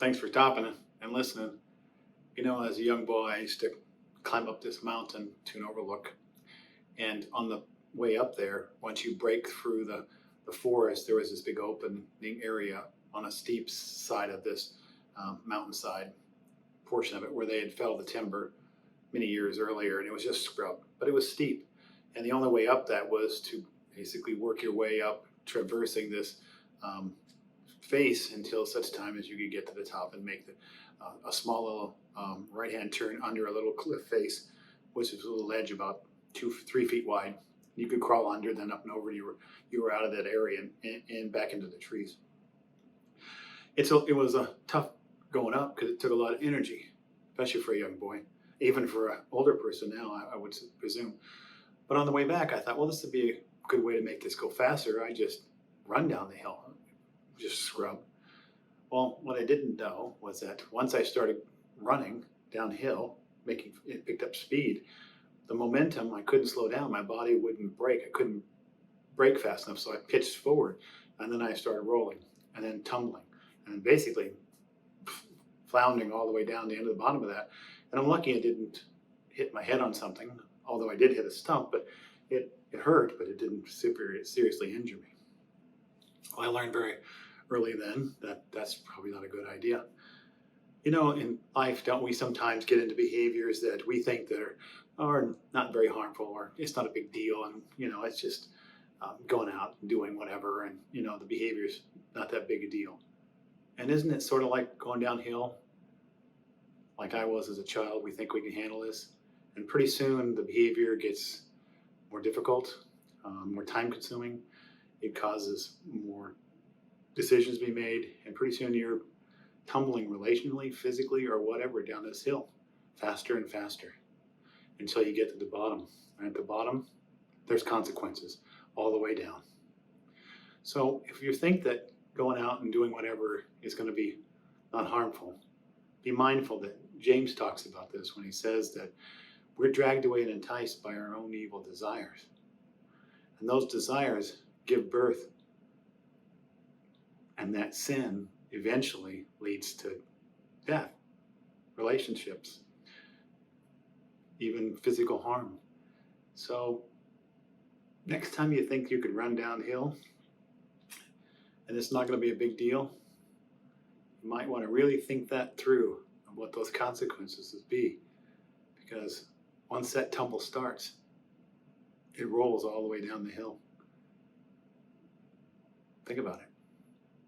Thanks for stopping and listening. As a young boy, I used to climb up this mountain to an overlook. And on the way up there, once you break through the forest, there was this big opening area on a steep side of this mountainside portion of it where they had felled the timber many years earlier, and it was just scrub, but it was steep. And the only way up that was to basically work your way up, traversing this um, face until such time as you could get to the top and make a small little right-hand turn under a little cliff face, which is a little ledge about 3 feet wide. You could crawl under, then up and over. You were out of that area and back into the trees. It was a tough going up because it took a lot of energy, especially for a young boy, even for an older person now, I would presume. But on the way back, I thought, well, this would be a good way to make this go faster. I just run down the hill, just scrub. Well, what I didn't know was that once I started running downhill, making it picked up speed, the momentum, I couldn't slow down. My body wouldn't brake. I couldn't brake fast enough, so I pitched forward, and then I started rolling, and then tumbling, and basically floundering all the way down the end of the bottom of that. And I'm lucky I didn't hit my head on something, although I did hit a stump, but it hurt, but it didn't seriously injure me. Well, I learned very early then that that's probably not a good idea. In life, don't we sometimes get into behaviors that we think that are not very harmful, or it's not a big deal, and it's just going out and doing whatever, and the behavior's not that big a deal. And isn't it sort of like going downhill, like I was as a child? We think we can handle this, and pretty soon the behavior gets more difficult, more time consuming. It causes more decisions to be made, and pretty soon you're tumbling relationally, physically, or whatever down this hill faster and faster until you get to the bottom. And at the bottom, there's consequences all the way down. So if you think that going out and doing whatever is going to be not harmful, be mindful that James talks about this when he says that we're dragged away and enticed by our own evil desires. And those desires give birth, and that sin eventually leads to death, relationships, even physical harm. So next time you think you could run downhill and it's not going to be a big deal, you might want to really think that through of what those consequences would be, because once that tumble starts, it rolls all the way down the hill. Think about it.